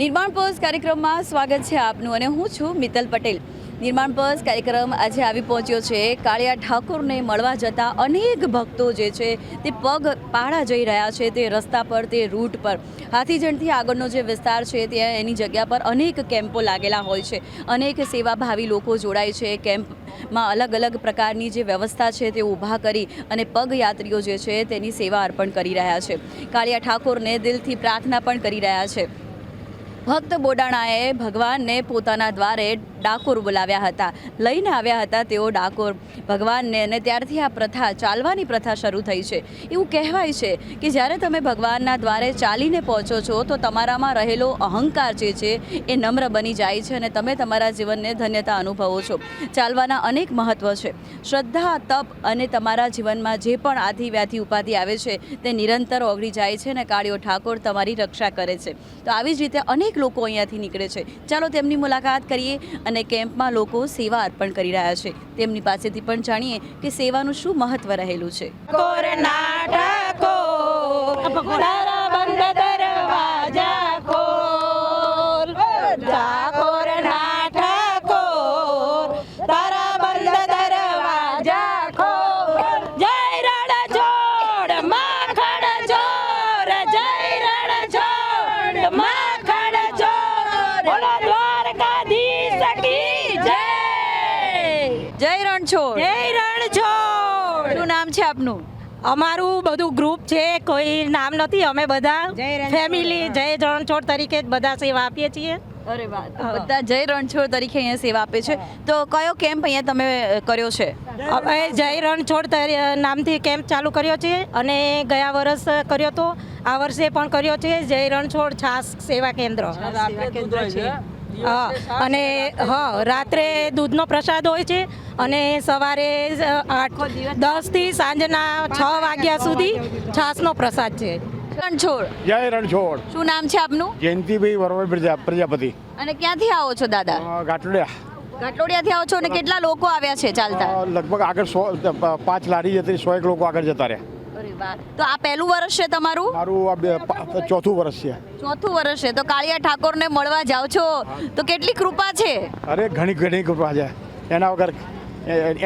નિર્માણ પર્સ કાર્યક્રમમાં સ્વાગત છે આપનું અને હું છું મિત્તલ પટેલ। નિર્માણ પર્સ કાર્યક્રમ આજે આવી પહોંચ્યો છે। કાળિયા ઠાકોરને મળવા જતા અનેક ભક્તો જે છે તે પગપાળા જઈ રહ્યા છે તે રસ્તા પર, તે રૂટ પર। હાથીજણથી આગળનો જે વિસ્તાર છે ત્યાં એની જગ્યા પર અનેક કેમ્પો લાગેલા હોય છે, અનેક સેવાભાવી લોકો જોડાય છે। કેમ્પમાં અલગ અલગ પ્રકારની જે વ્યવસ્થા છે તે ઊભા કરી અને પગયાત્રીઓ જે છે તેની સેવા અર્પણ કરી રહ્યા છે। કાળિયા ઠાકોરને દિલથી પ્રાર્થના પણ કરી રહ્યા છે। ભક્ત બોડાણાએ ભગવાનને પોતાના દ્વારે ડાકોર બોલાવ્યા હતા, લઈને આવ્યા હતા તેઓ ડાકોર ભગવાનને, અને ત્યારથી આ પ્રથા, ચાલવાની પ્રથા શરૂ થઈ છે। એવું કહેવાય છે કે જ્યારે તમે ભગવાનના દ્વારે ચાલીને પહોંચો છો તો તમારામાં રહેલો અહંકાર જે છે એ નમ્ર બની જાય છે અને તમે તમારા જીવનને ધન્યતા અનુભવો છો। ચાલવાના અનેક મહત્વ છે। શ્રદ્ધા, તપ અને તમારા જીવનમાં જે પણ આધિ વ્યાધિ ઉપાધિ આવે છે તે નિરંતર ઓગળી જાય છે અને કાળિયો ઠાકોર તમારી રક્ષા કરે છે। તો આવી જ રીતે અનેક લોકો અહીંયાથી નીકળે છે। ચાલો તેમની મુલાકાત કરીએ અને કેમ્પમાં લોકો સેવા અર્પણ કરી રહ્યા છે તેમની પાસેથી પણ જાણીએ કે સેવાનું શું મહત્વ રહેલું છે। જય રણછોડ। જય રણછોડ। શું નામ છે આપનું? અમારું બધું ગ્રુપ છે, કોઈ નામ નથી, અમે બધા ફેમિલી જય રણછોડ તરીકે જ બધા સેવા આપીએ છીએ। અરે વાહ, બધા જય રણછોડ તરીકે અહીંયા સેવા આપે છે। તો કયો કેમ્પ અહીંયા તમે કર્યો છે? અમે જય રણછોડ નામથી કેમ્પ ચાલુ કર્યો છે અને ગયા વર્ષ કર્યો હતો, આ વર્ષે પણ કર્યો છે। જય રણછોડ છાસ સેવા કેન્દ્ર। અને રાત્રે દૂધનો પ્રસાદ હોય છે અને સવારે 10 થી સાંજના 6 વાગ્યા સુધી છાસનો પ્રસાદ છે। રણછોડ। જય રણછોડ। શું નામ છે આપનું? જયંતિભાઈ વરવાઈ પ્રજાપતિ। અને ક્યાંથી આવો છો દાદા? ગાટોડિયા। ઘાટલોડિયાથી આવો છો અને કેટલા લોકો આવ્યા છે ચાલતા? લગભગ આગળ 5 લારી જતી, 100 એક લોકો આગળ જતા રહ્યા। અરે વાહ, તો આ પહેલું વર્ષ છે તમારું? મારું આ ચોથું વર્ષ છે। ચોથું વર્ષ છે। તો કાળિયા ઠાકોરને મળવા જાઓ છો તો કેટલી કૃપા છે? અરે ઘણી કૃપા છે, એના વગર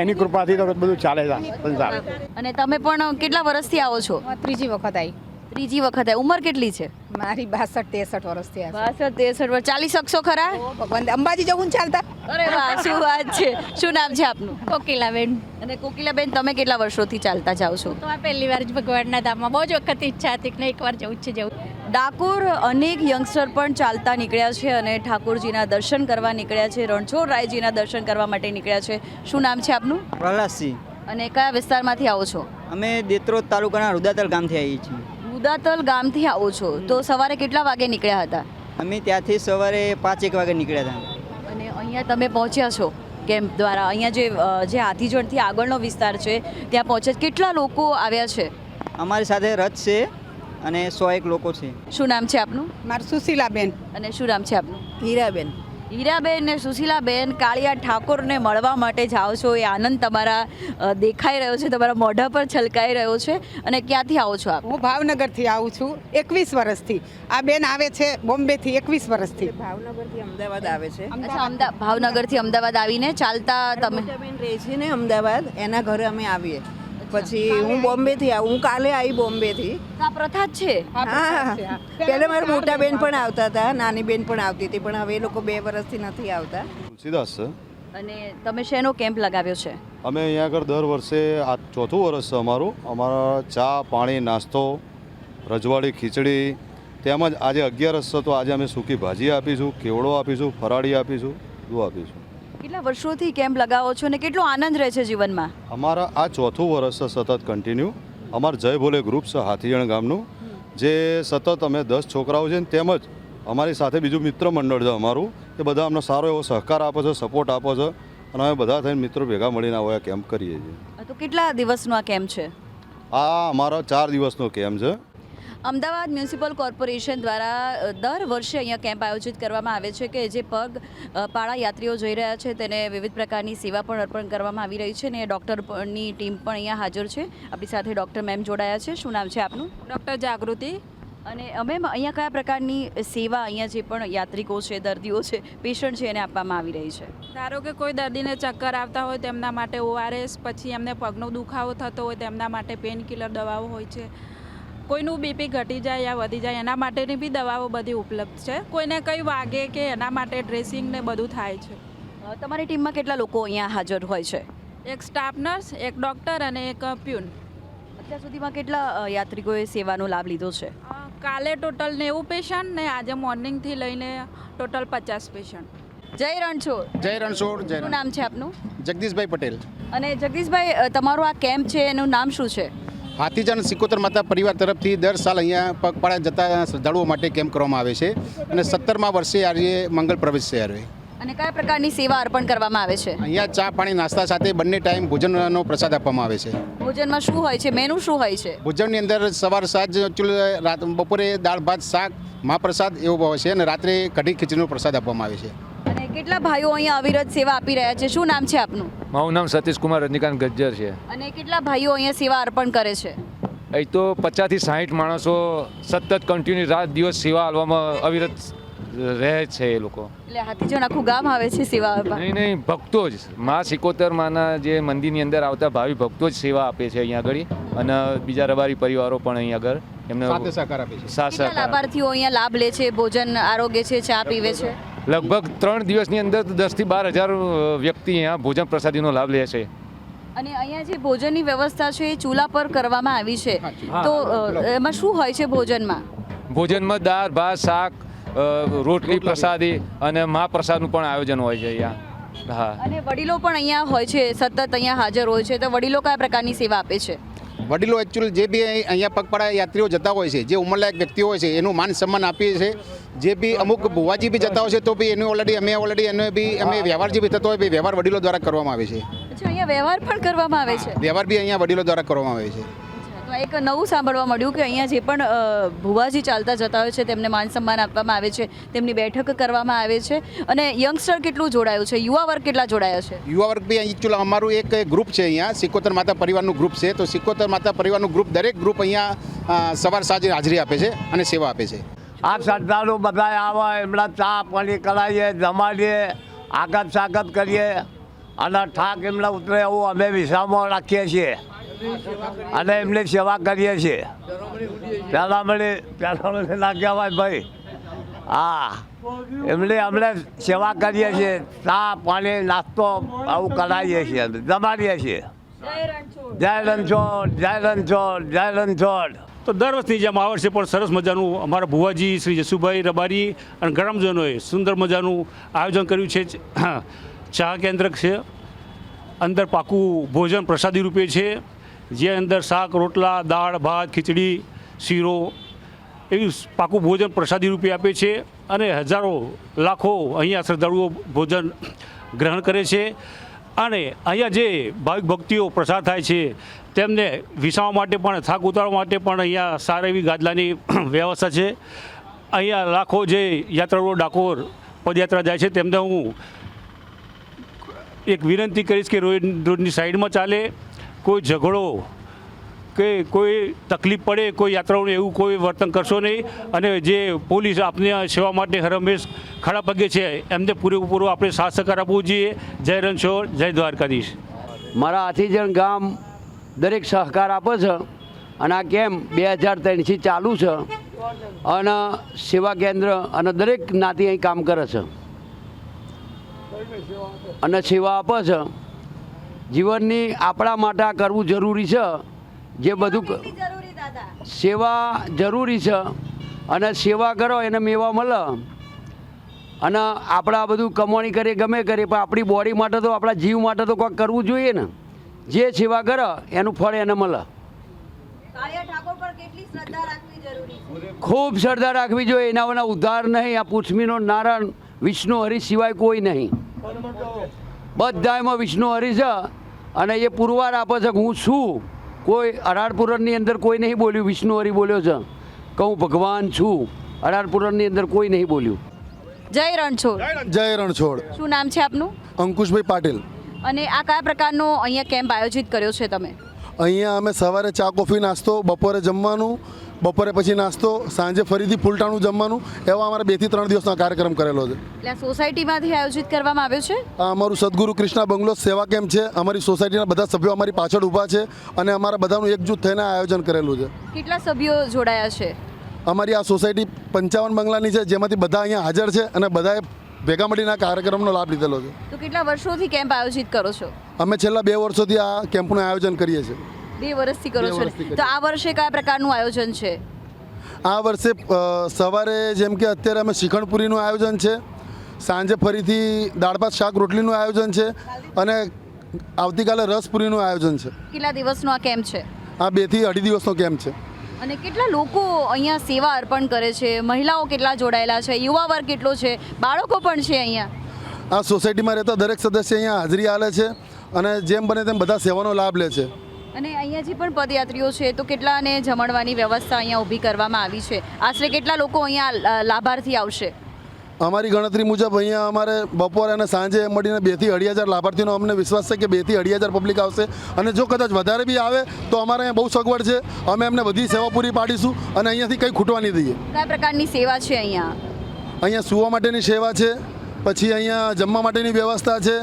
એની કૃપાથી તો બધું ચાલે છે સંસાર। અને તમે પણ કેટલા વર્ષથી આવો છો? ત્રીજી વખત આવી। ત્રીજી વખત આવી। ઉંમર કેટલી છે? મારી 62-63 વર્ષ થયા 62-63 વર્ષ। ચાલી શકશો ખરા? છે। અંબાજી જવું ચાલતા। અરે વાહ, શું વાત છે। શું નામ છે આપનું? કોકિલાબેન। અને કોકિલાબેન, તમે કેટલા વર્ષોથી ચાલતા જાઓ છો? તો આ પહેલી વાર જ ભગવાનના ધામમાં બહુ જ વખત ઈચ્છા હતી કે એકવાર જવું જ છે જવું। ડાકોર અનેક યંગસ્ટર પણ ચાલતા નીકળ્યા છે અને ઠાકોરજીના દર્શન કરવા નીકળ્યા છે, રણછોડરાયજીના દર્શન કરવા માટે નીકળ્યા છે। શું નામ છે આપનું? પ્રહલાદસિંહ। અને કયા વિસ્તારમાંથી આવો છો? અમે દેત્રોદ તાલુકાના રુદાતલ ગામથી આવીએ છીએ। ઉદાતલ ગામથી આવો છો, તો સવારે કેટલા વાગે નીકળ્યા હતા? અમે ત્યાંથી સવારે 5-1 વાગે નીકળ્યા હતા। અને અહીંયા તમે પહોંચ્યા છો કેમ્પ દ્વારા? અહીંયા જે હાથીજણથી આગળનો વિસ્તાર છે ત્યાં પહોંચ્યા, કેટલા લોકો આવ્યા છે? અમારી સાથે રથ છે અને 101 લોકો છે। શું નામ છે આપનું? મારું સુશીલાબેન। અને શું નામ છે આપનું? હીરાબેન। હીરાબેન ને સુશીલાબેન, કાળિયા ઠાકોરને મળવા માટે જાઓ છો, એ આનંદ તમારા દેખાઈ રહ્યો છે, તમારા મોઢા પર છલકાઈ રહ્યો છે। અને ક્યાંથી આવો છો આપ? હું ભાવનગરથી આવું છું 21 વર્ષથી। આ બેન આવે છે બોમ્બેથી 21 વર્ષથી। ભાવનગરથી અમદાવાદ આવે છે। અચ્છા, ભાવનગરથી અમદાવાદ આવીને ચાલતા તમે? બેન રહે છે ને અમદાવાદ, એના ઘરે અમે આવીએ। પછી હું બોમ્બેથી આવું, હું કાલે આવી બોમ્બેથી। આ પ્રથા જ છે? હા, પહેલા મારા મોટા બેન પણ આવતા હતા, નાની બેન પણ આવતી હતી, પણ હવે એ લોકો 2 વર્ષથી નથી આવતા। તુલસીદાસ છે। અને તમે શેનો કેમ્પ લગાવ્યો છે? અમે અહીંયા આગળ દર વર્ષે આ ચોથું વર્ષ છે અમારું। અમારા ચા, પાણી, નાસ્તો, રજવાડી ખીચડી, તેમજ આજે 11 છે તો આજે અમે સૂકી ભાજી આપીશું, કેવડો આપીશું, ફરાળી આપીશું, બધું આપીશું। કેટલા વર્ષોથી કેમ્પ લગાવો છો અને કેટલો આનંદ રહે છે જીવનમાં? અમારા આ ચોથું વર્ષ છે સતત કન્ટિન્યુ। અમારું જય ભોલે ગ્રુપ છે હાથીજણ ગામનું, જે સતત અમે 10 છોકરાઓ છે, તેમજ અમારી સાથે બીજું મિત્ર મંડળ છે અમારું, એ બધા અમને સારો એવો સહકાર આપે છે, સપોર્ટ આપે છે અને અમે બધા થઈને મિત્રો ભેગા મળીને આવો આ કેમ્પ કરીએ છીએ। તો કેટલા દિવસનો આ કેમ્પ છે? આ અમારો 4 દિવસનો કેમ્પ છે। અમદાવાદ મ્યુનિસિપલ કોર્પોરેશન દ્વારા દર વર્ષે અહીંયા કેમ્પ આયોજિત કરવામાં આવે છે કે જે પાળા યાત્રીઓ જઈ રહ્યા છે તેને વિવિધ પ્રકારની સેવા પણ અર્પણ કરવામાં આવી રહી છે અને ડૉક્ટરની ટીમ પણ અહીંયા હાજર છે। આપણી સાથે ડૉક્ટર મેમ જોડાયા છે। શું નામ છે આપનું? ડૉક્ટર જાગૃતિ। અને મેમ અહીંયા કયા પ્રકારની સેવા અહીંયા જે પણ યાત્રિકો છે, દર્દીઓ છે, પેશન્ટ છે એને આપવામાં આવી રહી છે? ધારો કે કોઈ દર્દીને ચક્કર આવતા હોય તેમના માટે ORS, પછી એમને પગનો દુખાવો થતો હોય તેમના માટે પેન કિલર દવાઓ હોય છે, કોઈનું બીપી ઘટી જાય યા વધી જાય એના માટેની બી દવાઓ બધી ઉપલબ્ધ છે, કોઈને કંઈ વાગે કે એના માટે ડ્રેસિંગ ને બધું થાય છે. તમારી ટીમમાં કેટલા લોકો અહીંયા હાજર હોય છે? એક સ્ટાફ નર્સ, એક ડૉક્ટર અને એક પ્યુન. અત્યાર સુધીમાં કેટલા યાત્રિકોએ સેવાનો લાભ લીધો છે? કાલે ટોટલ 90 પેશન્ટ ને આજે મોર્નિંગથી લઈને ટોટલ 50 પેશન્ટ. જય રણછોડ. જય રણછોડ. જય શું નામ છે આપનું? જગદીશભાઈ પટેલ. અને જગદીશભાઈ, તમારો આ કેમ્પ છે એનું નામ શું છે? હાથીજણ સિકોતર માતા પરિવાર તરફથી દર સાલ અહીંયા પગપાળા જતા શ્રદ્ધાળુઓ માટે કેમ્પ કરવામાં આવે છે અને 17મા વર્ષે આજે મંગલ પ્રવેશ છે. આજે અને કયા પ્રકારની સેવા અર્પણ કરવામાં આવે છે? અહીંયા ચા પાણી નાસ્તા સાથે બંને ટાઈમ ભોજનનો પ્રસાદ આપવામાં આવે છે. ભોજનમાં શું હોય છે? મેનુ શું હોય છે? ભોજનની અંદર સવાર સાંજ રાત બપોરે દાળ ભાત શાક મહાપ્રસાદ એવો હોય છે અને રાત્રે કઢી ખીચડીનો પ્રસાદ આપવામાં આવે છે. અને કેટલા ભાઈઓ અહીંયા અવિરત સેવા આપી રહ્યા છે? શું નામ છે આપનું? મારું નામ સતીશ કુમાર રજનીકાંત ગજ્જર છે. અને કેટલા ભાઈઓ અહીંયા સેવા અર્પણ કરે છે? અહીં તો 50 થી 60 માણસો સતત કન્ટિન્યુ રાત દિવસ સેવા આપવામાં અવિરત રહે છે એ લોકો. એટલે હાથીજણ આખું ગામ આવે છે સેવા આપવા? નહીં, ભક્તો જ મા સિકોતર માના જે મંદિરની અંદર આવતા ભાવિ ભક્તો જ સેવા આપે છે અહીંયા આગળ, અને બીજા રબારી પરિવારો પણ અહીંયા આગળ એમને સાથે સહકાર આપે છે. કેટલા લાભાર્થીઓ અહીંયા લાભ લે છે? ભોજન આરોગ્ય છે, ચા પીવે છે? લગભગ 3 દિવસની અંદર 10 થી 12,000 વ્યક્તિ અહીંયા ભોજન પ્રસાદીનો લાભ લે છે. અને અહીંયા જે ભોજનની વ્યવસ્થા છે એ ચૂલા પર કરવામાં આવી છે, તો એમાં શું હોય છે ભોજનમાં? ભોજનમાં દાળ ભાત શાક રોટલી પ્રસાદી અને મહાપ્રસાદનું પણ આયોજન હોય છે અહીંયા. હા. અને વડીલો પણ અહીંયા હોય છે, સતત અહીંયા હાજર હોય છે, તો વડીલો કયા પ્રકારની સેવા આપે છે? વડીલો એકચ્યુઅલી જે બી અહીંયા પગપાળા યાત્રીઓ જતા હોય છે, જે ઉંમરલાયક વ્યક્તિઓ હોય છે એનું માન સન્માન આપીએ છીએ. જે બી અમુક ભુવાજી બી જતા હોય છે તો બી એનું ઓલરેડી એને બી અમે વ્યવહાર જે બી થતો હોય એ વ્યવહાર વડીલો દ્વારા કરવામાં આવે છે. અચ્છા, અહીંયા વ્યવહાર પણ કરવામાં આવે છે? વ્યવહાર બી અહીંયા વડીલો દ્વારા કરવામાં આવે છે. તો એક નવું સાંભળવા મળ્યું કે અહીંયા જે પણ ભુવાજી ચાલતા જતા હોય છે તેમને માન સન્માન આપવામાં આવે છે, તેમની બેઠક કરવામાં આવે છે. અને યંગસ્ટર કેટલું જોડાયું છે? યુવા વર્ગ કેટલા જોડાયા છે? યુવા વર્ગ બી એકચ્યુઅલી અમારું એક ગ્રુપ છે અહીંયા સિકોતર માતા પરિવારનું ગ્રુપ છે. તો સિકોતર માતા પરિવારનું ગ્રુપ દરેક ગ્રુપ અહીંયા સવાર સાંજે હાજરી આપે છે અને સેવા આપે છે. આ શ્રદ્ધાળુ બધા આવે એમના ચા પાણી કરાવીએ, જમાડીએ, આગત સાગત કરીએ અને ઠાક એમના ઉતરે એવું અમે વિસામાં રાખીએ છીએ અને એમની સેવા કરીએ છીએ. પહેલાં મને ના કહેવાય ભાઈ, હા એમની અમને સેવા કરીએ છીએ, ચા પાણી નાસ્તો આવું કરાવીએ છીએ, જમાડીએ છીએ. જય રણછોડ, જય રણછોડ, જય રણછોડ. તો દર વર્ષની જેમ આ વર્ષે પણ સરસ મજાનું અમારા ભુવાજી શ્રી જસુભાઈ રબારી અને ગ્રામજનોએ સુંદર મજાનું આયોજન કર્યું છે. ચા કેન્દ્ર છે, અંદર પાકું ભોજન પ્રસાદી રૂપે છે, જે અંદર શાક રોટલા દાળ ભાત ખીચડી શીરો એવી પાકું ભોજન પ્રસાદી રૂપે આપે છે. અને હજારો લાખો અહીંયા શ્રદ્ધાળુઓ ભોજન ગ્રહણ કરે છે. અને અહીંયા જે ભાવિક ભક્તિઓ પ્રસાર થાય છે તેમને વિસાવા માટે પણ થાક ઉતારવા માટે પણ અહીંયા સારી એવી ગાદલાની વ્યવસ્થા છે. અહીંયા લાખો જે યાત્રાળુઓ ડાકોર પદયાત્રા જાય છે તેમને હું એક વિનંતી કરીશ કે રોડની સાઈડમાં ચાલે, કોઈ ઝઘડો કે કોઈ તકલીફ પડે કોઈ યાત્રાઓને એવું કોઈ વર્તન કરશો નહીં. અને જે પોલીસ આપની સેવા માટે હરહંમેશ ખડા પગે છે એમને પૂરેપૂરો આપણે સાથ સહકાર આપવું જોઈએ. જય રણછોડ, જય દ્વારકાધીશ. મારા હાથીજણ ગામ દરેક સહકાર આપે છે અને આ કેમ્પ 2003થી ચાલુ છે અને સેવા કેન્દ્ર અને દરેક જ્ઞાતિ અહીં કામ કરે છે અને સેવા આપે છે. જીવનની આપણા માટે આ કરવું જરૂરી છે. જે બધું સેવા જરૂરી છે અને સેવા કરો એને મેવા મળે. અને આપણે આ બધું કમાણી કરીએ ગમે કરીએ પણ આપણી બોડી માટે તો આપણા જીવ માટે તો કંઈક કરવું જોઈએ ને. જે સેવા કરે એનું ફળ એને મળે. ખૂબ શ્રદ્ધા રાખવી જોઈએ. એના ઉદ્ધાર નહીં. આ પૃથ્વીનો નારાયણ વિષ્ણુ હરિ સિવાય કોઈ નહીં. બધા એમાં વિષ્ણુ હરિ છે અને એ પુરવાર આપે છે કે હું છું. કોઈ અઢારપુરાણની અંદર કોઈ નહીં બોલ્યું, વિષ્ણુ હરિ બોલ્યો છે કે હું ભગવાન છું. અઢારપુરાણની અંદર કોઈ નહીં બોલ્યું. જય રણછોડ. જય રણછોડ. શું નામ છે આપનું? અંકુશભાઈ પાટીલ. અને આ કયા પ્રકારનો અહીંયા કેમ્પ આયોજિત કર્યો છે તમે? અહીંયા અમે સવારે ચા કોફી નાસ્તો, બપોરે જમવાનું બપોરે પછી નાસ્તો, સાંજે ફરીથી ફૂલટાણું જમવાનું, એવા અમારે 2 થી 3 દિવસનો કાર્યક્રમ કરેલો છે. એટલે આ સોસાયટીમાંથી આયોજિત કરવામાં આવ્યો છે. આ અમારું સદગુરુ કૃષ્ણા બંગલો સેવા કેમ્પ છે. અમારી સોસાયટીના બધા સભ્યો અમારી પાછળ ઊભા છે અને અમારા બધાનું એકજૂથ થઈને આ આયોજન કરેલું છે. કેટલા સભ્યો જોડાયા છે? અમારી આ સોસાયટી 55 બંગલાની છે, જેમાંથી બધા અહીંયા હાજર છે અને બધાએ ભેગા મળીને આ કાર્યક્રમનો લાભ લીધેલો છે. તો કેટલા વર્ષોથી કેમ્પ આયોજિત કરો છો? અમે છેલ્લા 2 વર્ષોથી આ કેમ્પનું આયોજન કરીએ છીએ. 2 વર્ષથી કરો 2 છો વર્ષથી ને? તો આ વર્ષે કયા પ્રકારનું આયોજન છે? આ વર્ષે સવારે જેમ કે અત્યારે અમે શિખંડપુરીનું આયોજન છે, સાંજે ફરીથી દાળ ભાત શાક રોટલીનું આયોજન છે અને આવતીકાલે રસપુરીનું આયોજન છે. કેટલા દિવસનો આ કેમ્પ છે? આ 2 થી 2.5 દિવસનો કેમ્પ છે. અને કેટલા લોકો અહીંયા સેવા અર્પણ કરે છે? મહિલાઓ કેટલા જોડાયેલા છે? યુવા વર્ગ કેટલો છે? બાળકો પણ છે અહીંયા? આ સોસાયટીમાં રહેતા દરેક સદસ્ય અહીંયા હાજરી આલે છે અને જેમ બને તેમ બધા સેવાનો લાભ લે છે. અને અહીંયા જે પણ પદયાત્રીઓ છે તો કેટલાને જમણવાની વ્યવસ્થા અહીંયા ઊભી કરવામાં આવી છે? આશરે કેટલા લોકો અહીંયા લાભાર્થી આવશે? અમારી ગણતરી મુજબ અહીંયા અમારે બપોરે અને સાંજે મળીને 2 થી 2.5 હજાર લાભાર્થીનો અમને વિશ્વાસ છે કે 2 થી 2.5 હજાર પબ્લિક આવશે. અને જો કદાચ વધારે બી આવે તો અમારે અહીંયા બહુ સગવડ છે, અમે એમને બધી સેવા પૂરી પાડીશું અને અહીંયાથી કંઈ ખૂટવા નહીં દઈએ. કયા પ્રકારની સેવા છે અહીંયા? અહીંયા સૂવા માટેની સેવા છે, પછી અહીંયા જમવા માટેની વ્યવસ્થા છે,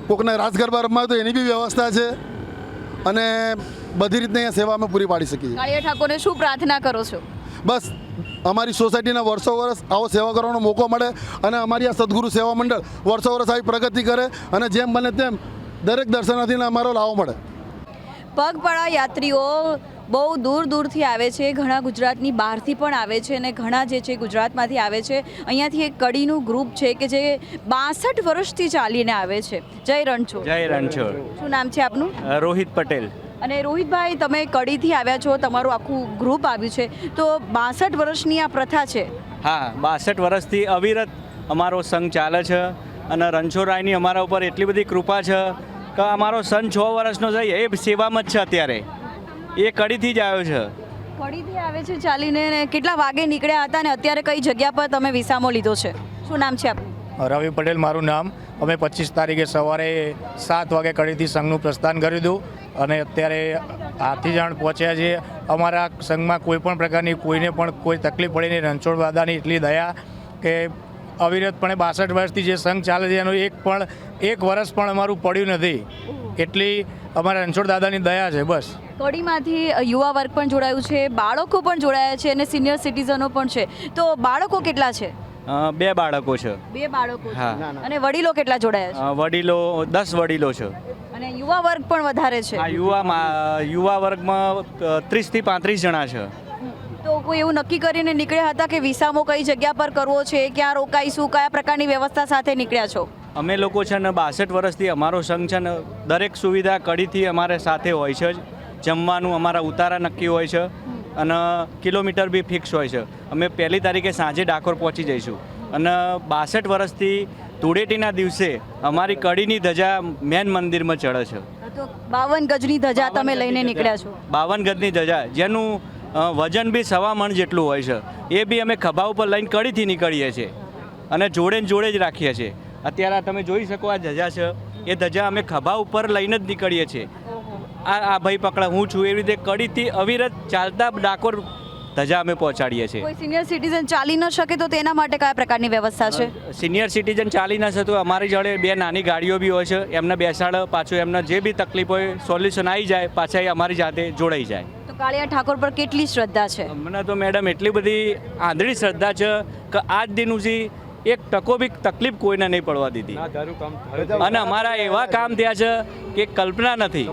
કોકને રાસ ગરબા રમવા તો એની બી વ્યવસ્થા છે અને બધી રીતની અહીંયા સેવા અમે પૂરી પાડી શકીએ. કાળિયા ઠાકોરને શું પ્રાર્થના કરો છો? બસ અમારી સોસાયટીના વર્ષો વર્ષ આવો સેવા કરવાનો મોકો મળે અને અમારી આ સદગુરુ સેવા મંડળ વર્ષો વર્ષ આવી પ્રગતિ કરે અને જેમ બને તેમ દરેક દર્શનાર્થીને અમારો લાવો મળે. પગપાળા યાત્રીઓ બહુ દૂર દૂરથી આવે છે, ઘણા ગુજરાતની બહારથી પણ આવે છે અને ઘણા જે છે ગુજરાતમાંથી આવે છે. અહીંયાથી એક કડીનું ગ્રુપ છે કે જે 62 વર્ષથી ચાલીને આવે છે. જય રણછોડ. જય રણછોડ. શું નામ છે આપનું? રોહિત પટેલ. અને રોહિતભાઈ, તમે કડીથી આવ્યા છો, તમારું આખું ગ્રુપ આવ્યું છે, તો 62 વર્ષની આ પ્રથા છે? હા, 62 વર્ષથી અવિરત અમારો સંઘ ચાલે છે અને રણછોડરાયની અમારા ઉપર એટલી બધી કૃપા છે કે અમારો સંઘ 6 વર્ષનો છે, એ સેવામાં જ છે અત્યારે. એ કડીથી જ આવ્યો છે. કડીથી આવે છે ચાલીને. ને કેટલા વાગે નીકળ્યા હતા અને અત્યારે કઈ જગ્યા પર તમે વિસામો લીધો છે? શું નામ છે આપનું? રવિ પટેલ મારું નામ. અમે 25 તારીખે સવારે 7 વાગે કડીથી સંઘનું પ્રસ્થાન કર્યું હતું અને અત્યારે હાથીજાણ પહોંચ્યા છીએ. અમારા સંઘમાં કોઈ પણ પ્રકારની કોઈને પણ કોઈ તકલીફ પડી નહીં. રણછોડ દાદાની એટલી દયા કે અવિરતપણે 62 વર્ષથી જે સંઘ ચાલે છે એનું એક વર્ષ પણ અમારું પડ્યું નથી. એટલી અમારા રણછોડ દાદાની દયા છે. બસ. કડીમાંથી યુવા વર્ગ પણ જોડાયું છે, બાળકો પણ જોડાયા છે અને સિનિયર સિટીઝનો પણ છે. તો બાળકો કેટલા છે? 2 બાળકો છે. 2 બાળકો છે. હા. અને વડીલો કેટલા જોડાયા છે? વડીલો 10 વડીલો છે. અને યુવા વર્ગ પણ વધારે છે? યુવા વર્ગમાં 30 થી 35 જણા છે. તો કોઈ એવું નક્કી કરીને નીકળ્યા હતા કે વિસામો કઈ જગ્યા પર કરવો છે, ક્યાં રોકાઈશું, કયા પ્રકારની વ્યવસ્થા સાથે નીકળ્યા છો? અમે લોકો છે ને 62 વર્ષથી અમારો સંઘ છે ને દરેક સુવિધા કડીથી અમારે સાથે હોય છે જ. જમવાનું અમારા ઉતારા નક્કી હોય છે અને કિલોમીટર બી ફિક્સ હોય છે. અમે 1લી તારીખે સાંજે ડાકોર પહોંચી જઈશું અને 62 વર્ષથી ધૂળેટીના દિવસે અમારી કડીની ધજા મેન મંદિરમાં ચડે છે. તો 52 ગજની ધજા તમે લઈને નીકળ્યા છો? 52 ગજની ધજા, જેનું વજન બી 1.25 મણ જેટલું હોય છે. એ બી અમે ખભા ઉપર લઈને કડીથી નીકળીએ છીએ અને જોડે જ રાખીએ છીએ. અત્યારે તમે જોઈ શકો આ ધજા છે, એ ધજા અમે ખભા ઉપર લઈને જ નીકળીએ છીએ. આ ભાઈ પકડા હું છું, એવી રીતે કડીથી અવિરત ચાલતા ડાકોર ધજા અમે પહોંચાડીએ છીએ. કોઈ સિનિયર સિટીઝન ચાલી ન શકે તો તેના માટે કયા પ્રકારની વ્યવસ્થા છે? સિનિયર સિટીઝન ચાલી ન શકે તો અમારી જોડે 2 નાની ગાડીઓ બી હોય છે, એમને બેસાડ, પાછું એમને જે બી તકલીફ હોય સોલ્યુશન આવી જાય, પાછા એ અમારી જાતે જોડાઈ જાય. તો કાળિયા ઠાકોર પર કેટલી શ્રદ્ધા છે? અમને તો મેડમ એટલી બધી આંધળી શ્રદ્ધા છે કે આજ દિન સુધી 1% બી તકલીફ કોઈને નહીં પડવા દીધી અને અમારા એવા કામ થયા છે કે કલ્પના નથી.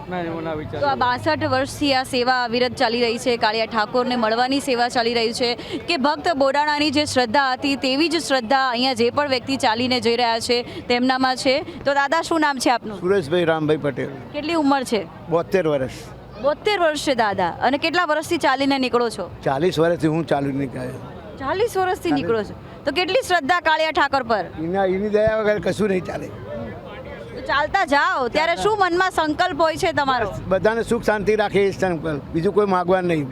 તો આ 62 વર્ષથી આ સેવા અવિરત ચાલી રહી છે, કાળિયા ઠાકોરને મળવાની સેવા ચાલી રહી છે કે ભક્ત બોડાણાની જે શ્રદ્ધા હતી તેવી જ શ્રદ્ધા અહીંયા જે પણ વ્યક્તિ ચાલીને જઈ રહ્યા છે તેમનામાં છે. તો દાદા, શું નામ છે આપનું? સુરેશભાઈ રામભાઈ પટેલ. કેટલી ઉંમર છે? 72 વર્ષ. 72 વર્ષ છે દાદા. અને કેટલા વર્ષથી ચાલીને નીકળો છો? 40 વર્ષથી હું ચાલુ નીકળ્યો. 40 વર્ષથી નીકળો છો. તો કેટલી શ્રદ્ધા કાળિયા ઠાકોર પર? એની દયા વગર કશું નહીં ચાલે. તો ચાલતા જાઓ ત્યારે શું મનમાં સંકલ્પ હોય છે તમારો? બધાને સુખ શાંતિ રાખે એ સંકલ્પ, બીજું કોઈ માગવા નહીં.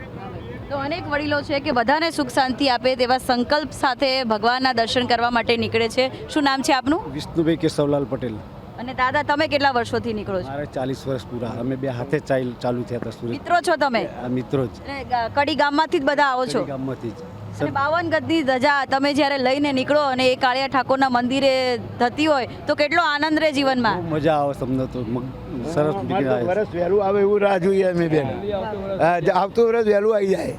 તો અનેક વડીલો છે કે બધાને સુખ શાંતિ આપે તેવા સંકલ્પ સાથે ભગવાનના દર્શન કરવા માટે નીકળે છે. શું નામ છે આપનું? વિષ્ણુભાઈ કેશવલાલ પટેલ. અને દાદા તમે કેટલા વર્ષોથી નીકળો છો? મારે 40 વર્ષ પૂરા. અમે બે હાથે ચાલુ થયા હતા સુરત. મિત્રો છો તમે? આ મિત્રો જ અને કડી ગામમાંથી જ બધા આવો છો? ગામમાંથી જ. અને 52 ગજની ધજા તમે જ્યારે લઈને નીકળો અને એ કાળિયા ઠાકોરના મંદિરે થતી હોય તો કેટલો આનંદ રહે જીવનમાં. મજા આવે તમને તો સરસ વર્ષ વહેલું આવે એવું રાહ જોઈએ અમે બેન. આવતું વર્ષ વહેલું આવી જાય.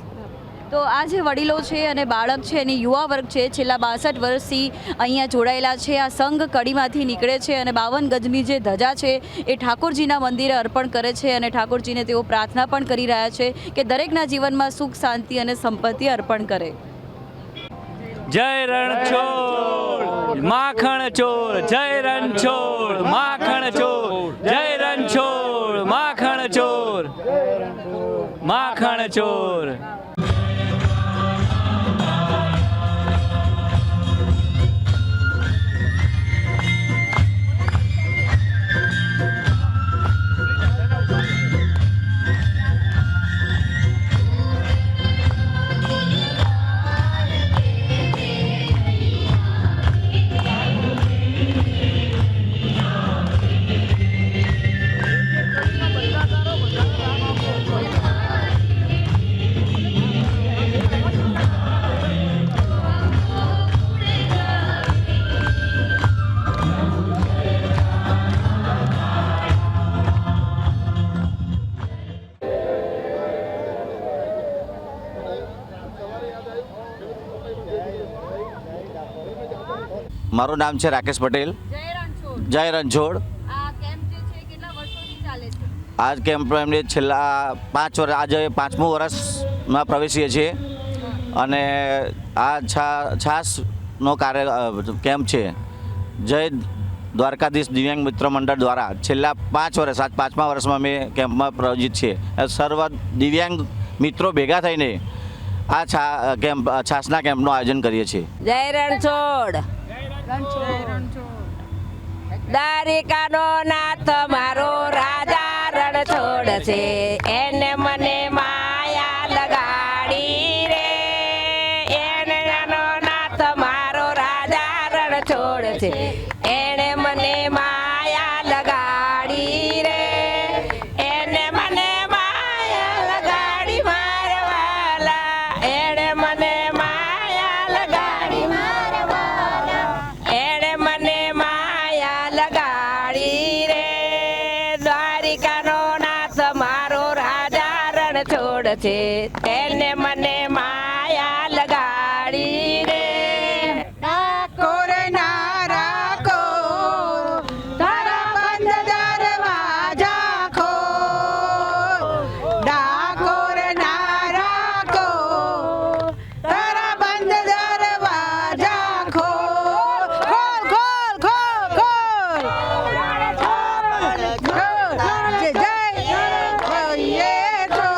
તો આ જે વડીલો છે અને બાળક છે એની યુવા વર્ગ છે છેલ્લા 62 વર્ષથી અહીંયા જોડાયેલા છે. આ સંઘ કડીમાંથી નીકળે છે અને 52 ગજની જે ધજા છે એ ઠાકોરજીના મંદિરે અર્પણ કરે છે અને ઠાકોરજીને તેઓ પ્રાર્થના પણ કરી રહ્યા છે કે દરેકના જીવનમાં સુખ શાંતિ અને સંપત્તિ અર્પણ કરે. જય રણછોડ માખણ ચોર, જય રણછોડ માખણ ચોર, જય રણછોડ માખણ ચોર, માખણ ચોર. મારું નામ છે રાકેશ પટેલ. જય રણછોડ. આ કેમ્પ એમને છેલ્લા 5 વર્ષ, આજે 5મું વર્ષમાં પ્રવેશીએ છીએ અને આ છાસનો કેમ્પ છે જય દ્વારકાધીશ દિવ્યાંગ મિત્ર મંડળ દ્વારા છેલ્લા 5 વર્ષ, આજ 5મા વર્ષમાં અમે કેમ્પમાં પ્રયોજિત છીએ. સર્વ દિવ્યાંગ મિત્રો ભેગા થઈને આ છાસના કેમ્પનું આયોજન કરીએ છીએ. જય રણછોડ. દ્વારિકાનો નાથ મારો રાજા રણછોડ છે, એને મને માયા લગાડી રે. એને નાથ મારો રાજા રણછોડ છે, એને મને માયા લગાડી રે. એને મને માયા લગાડી મારવાલા, એને મને માયા લગાડી મારવાલા, એને મને માયા લગાડી રે. દ્વારિકાનો નાથ મારો રાજા રણછોડ છે, એને મને માયા લગાડી રે. ઠાકોર ના રાખો તારા બંધ દરવાજા ખોલ. ઠાકોર ના રાખો તારા બંધ દરવાજા ખોલ. ખોલ ખોલ ખોલ ખોલ. જય જય તો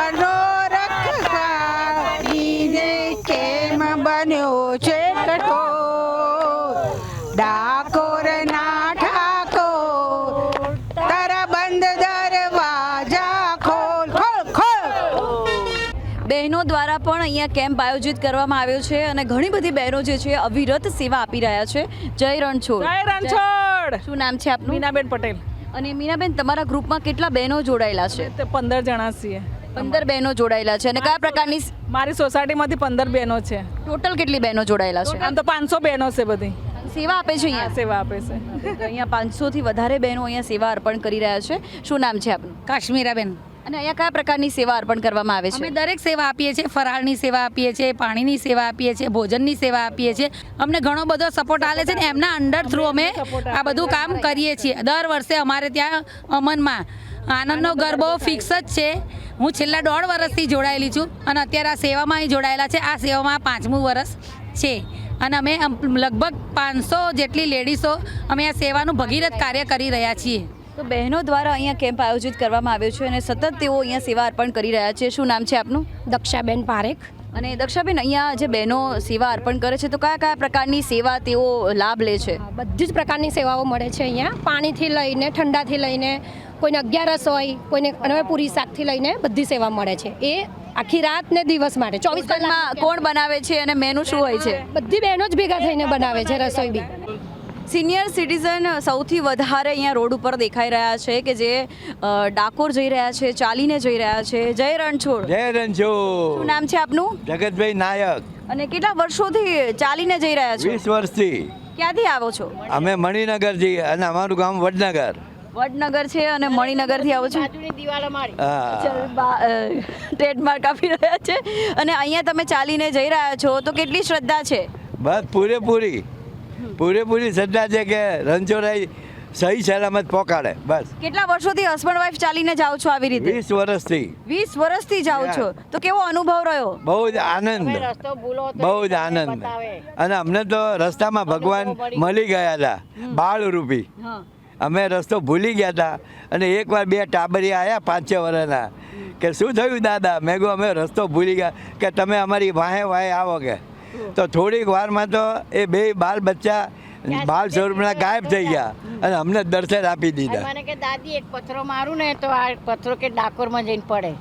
અનોરખ સાડીને કેમ બન્યો છે કઠોર. ડાકોર ના ઠાકોર તારા બંધ દરવાજા ખોલ ખોલ ખોલ. બહેનો દ્વારા પણ અહીંયા કેમ્પ આયોજિત કરવામાં આવ્યો છે અને ઘણી બધી બહેનો જે છે અવિરત સેવા આપી રહ્યા છે. જય રણછોડ. જય રણછોડ. શું નામ છે આપનું? મીનાબેન પટેલ. અને મીનાબેન, તમારા ગ્રુપમાં કેટલા બહેનો જોડાયેલા છે? 15 જણા છીએ. 15 બહેનો જોડાયેલા છે. અને કયા પ્રકારની મારી સોસાયટીમાંથી 15 બહેનો છે. ટોટલ કેટલી બહેનો જોડાયેલા છે? આમ તો 500 બહેનો છે બધી. સેવા આપે છે અહીંયા? સેવા આપે છે. તો અહીંયા 500 થી વધારે બહેનો અહીંયા સેવા અર્પણ કરી રહ્યા છે. શું નામ છે આપનું? કાશ્મીરાબેન. અને અહીંયા કયા પ્રકારની સેવા અર્પણ કરવામાં આવે છે? અમે દરેક સેવા આપીએ છીએ. ફરાળની સેવા આપીએ છીએ, પાણીની સેવા આપીએ છીએ, ભોજનની સેવા આપીએ છીએ. અમને ઘણો બધો સપોર્ટ આલે છે ને એમના અંડર થ્રુ અમે આ બધું કામ કરીએ છીએ. દર વર્ષે અમારે ત્યાં અમનમાં આનંદનો ગરબો ફિક્સ જ છે. હું છેલ્લા 1.5 વર્ષથી જોડાયેલી છું અને અત્યારે આ સેવામાં અહીં જોડાયેલા છે. આ સેવામાં 5મું વર્ષ છે અને અમે લગભગ 500 જેટલી લેડીઝો અમે આ સેવાનું ભગીરથ કાર્ય કરી રહ્યા છીએ. તો બહેનો દ્વારા અહીંયા કેમ્પ આયોજિત કરવામાં આવ્યો છે અને સતત તેઓ અહીંયા સેવા અર્પણ કરી રહ્યા છે. શું નામ છે આપનું? દક્ષાબેન પારેખ. અને દક્ષાબેન, અહીંયા જે બહેનો સેવા અર્પણ કરે છે તો કયા કયા પ્રકારની સેવા તેઓ લાભ લે છે? બધી જ પ્રકારની સેવાઓ મળે છે અહીંયા. પાણીથી લઈને ઠંડાથી લઈને કોઈને 11 હોય, કોઈને અને પૂરી શાકથી લઈને બધી સેવા મળે છે. એ આખી રાત ને દિવસ માટે 24 કલાક. કોણ બનાવે છે અને મેનુ શું હોય છે? બધી બહેનો જ ભેગા થઈને બનાવે છે રસોઈ બી. સિનિયર સિટીઝન સૌથી વધારે અહીંયા રોડ ઉપર દેખાઈ રહ્યા છે કે જે ડાકોર જઈ રહ્યા છે, ચાલીને જઈ રહ્યા છે. જય રણછોડ. જય રણછોડ. શું નામ છે આપનું? જગતભાઈ નાયક. અને કેટલા વર્ષોથી ચાલીને જઈ રહ્યા છો? 20 વર્ષથી. ક્યાંથી આવો છો? અમે મણિનગર જઈએ અને અમારું ગામ વડનગર. વડનગર છે અને મણિનગરથી આવો છો? ટ્રેડમાર્ક આપી રહ્યા છે. અને અહીંયા તમે ચાલીને જઈ રહ્યા છો તો કેટલી શ્રદ્ધા છે? બસ પૂરેપૂરી શ્રદ્ધા છે કે રણછોડરાય સહી સલામત પહોંચાડે. બસ. કેટલા વર્ષોથી હસબન્ડ વાઈફ ચાલીને જાઓ છો આવી રીતે? 20 વર્ષથી. 20 વર્ષથી જાઓ છો તો કેવો અનુભવ રહ્યો? બહુ જ આનંદ. અને અમને તો રસ્તામાં ભગવાન મળી ગયા હતા બાળ રૂપી. અમે રસ્તો ભૂલી ગયા હતા અને એકવાર 2 ટાબરિયા આવ્યા 5-6 વર્ષના કે શું થયું દાદા? મેં કહ્યું અમે રસ્તો ભૂલી ગયા કે તમે અમારી વાહે આવો કે. તો થોડીક વારમાં તો એ 2 બાલ બચ્ચા બાલ સ્વરૂપના ગાયબ થઈ ગયા અને અમને દર્શન આપી દીધા. મને કે દાદી એક પથ્થરો મારું ને તો આ પથ્થરો કે ડાકોરમાં જઈને પડે.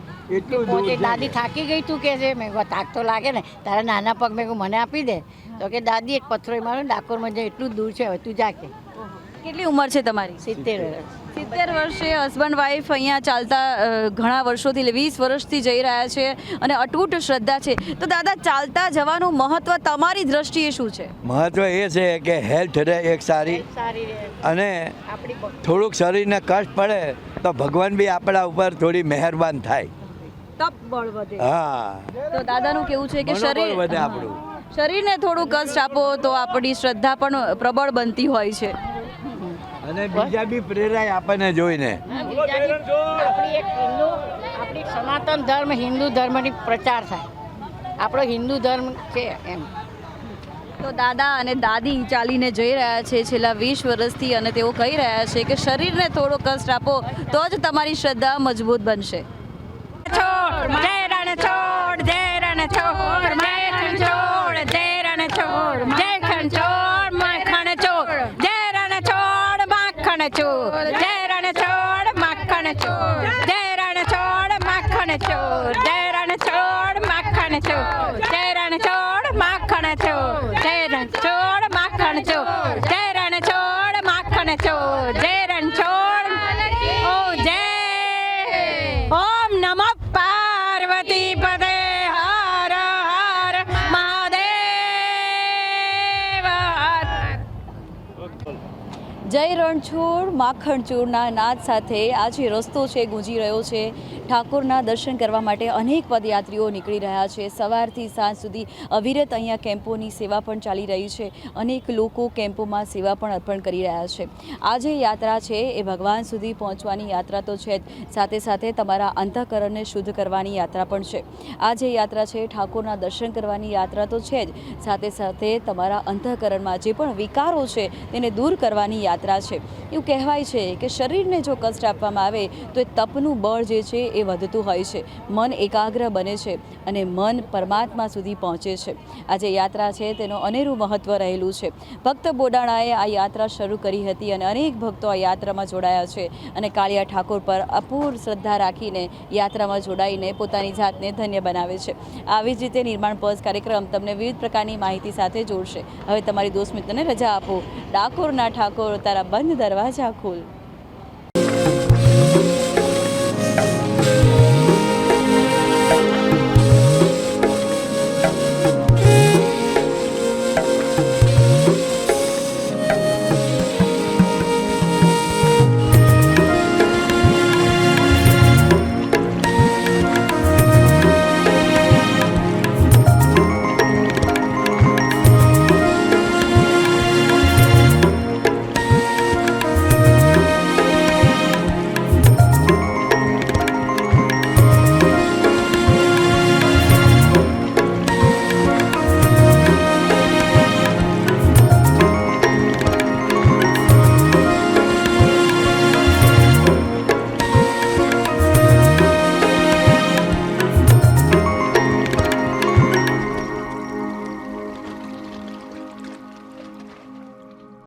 પોતે દાદી થાકી ગઈ તું કે છે. મેં થાક તો લાગે ને તારા નાના પગ મેં મને આપી દે તો કે દાદી એક પથ્થરો મારું ડાકોરમાં જઈ એટલું દૂર છે હવે તું જા કે. કેટલી ઉંમર છે તમારી? 70 વર્ષ. 70 વર્ષે હસબન્ડ વાઈફ અહીંયા ચાલતા ઘણા વર્ષોથી 20 વર્ષથી જઈ રહ્યા છે અને અતૂટ શ્રદ્ધા છે. તો દાદા ચાલતા જવાનું મહત્વ તમારી દ્રષ્ટિએ શું છે? મહત્વ એ છે કે હેલ્થ રહે એક સારી અને થોડુંક શરીરને કષ્ટ પડે તો ભગવાન બી આપણા ઉપર થોડી મહેરબાન થાય. તપ બળ વધે. હા. તો દાદાનું કેવું છે કે શરીર વધે આપણું. શરીરને થોડું કષ્ટ આપો તો આપણી શ્રદ્ધા પણ પ્રબળ બનતી હોય છે. અને બીજા બી પ્રેરાય આપણને જોઈને. આપણી સનાતન ધર્મ હિન્દુ ધર્મની પ્રચાર થાય. આપણો હિન્દુ ધર્મ છે એમ. તો દાદા અને દાદી ચાલીને જઈ રહ્યા છે છેલ્લા 20 વર્ષથી અને તેઓ કહી રહ્યા છે કે શરીરને થોડો કષ્ટ આપો તો જ તમારી શ્રદ્ધા મજબૂત બનશે. જય રણછોડ, જય રણછોડ, જય રણછોડ, જય રણછોડ, જય ખણછોડ, માખણ ચોર, જય રણછોડ, માખણ ચોર, જય રણછોડ, માખણ ચોર, જય રણછોડ, માખણ ચોર, જય રણછોડ, માખણ ચોર, જય રણછોડ, માખણ ચોર, જય રણછોડ, માખણ ચોર, જય રણછોડ, માખણ ચોર, જય રણછોડ. ઓ જય ઓમ નમઃ પાર્વતી પદે હર હર મહાદેવ. જય રણછોડ માખણચોરના નાદ સાથે આ જે રસ્તો છે ગુંજી રહ્યો છે. ઠાકોરના દર્શન કરવા માટે અનેક પદયાત્રીઓ નીકળી રહ્યા છે. સવારથી સાંજ સુધી અવિરત અહીંયા કેમ્પોની સેવા પણ ચાલી રહી છે. અનેક લોકો કેમ્પોમાં સેવા પણ અર્પણ કરી રહ્યા છે. આ જે યાત્રા છે એ ભગવાન સુધી પહોંચવાની યાત્રા તો છે જ, સાથે સાથે તમારા અંતઃકરણને શુદ્ધ કરવાની યાત્રા પણ છે. આ જે યાત્રા છે ઠાકોરના દર્શન કરવાની યાત્રા તો છે જ, સાથે સાથે તમારા અંતઃકરણમાં જે પણ વિકારો છે તેને દૂર કરવાની યાત્રા છે. એવું કહેવાય છે કે શરીરને જો કષ્ટ આપવામાં આવે તો એ તપનું બળ જે છે એ વધતું હોય છે. મન એકાગ્ર બને છે અને મન પરમાત્મા સુધી પહોંચે છે. આ જે યાત્રા છે તેનું અનેરું મહત્ત્વ રહેલું છે. ભક્ત બોડાણાએ આ યાત્રા શરૂ કરી હતી અને અનેક ભક્તો આ યાત્રામાં જોડાયા છે અને કાળિયા ઠાકોર પર અપૂર શ્રદ્ધા રાખીને યાત્રામાં જોડાઈને પોતાની જાતને ધન્ય બનાવે છે. આવી જ રીતે નિર્માણ પર્સ કાર્યક્રમ તમને વિવિધ પ્રકારની માહિતી સાથે જોડશે. હવે તમારી દોસ્ત મિત્રને રજા આપો. ડાકોરના ઠાકોર તારા બંધ દરવાજા ખોલ.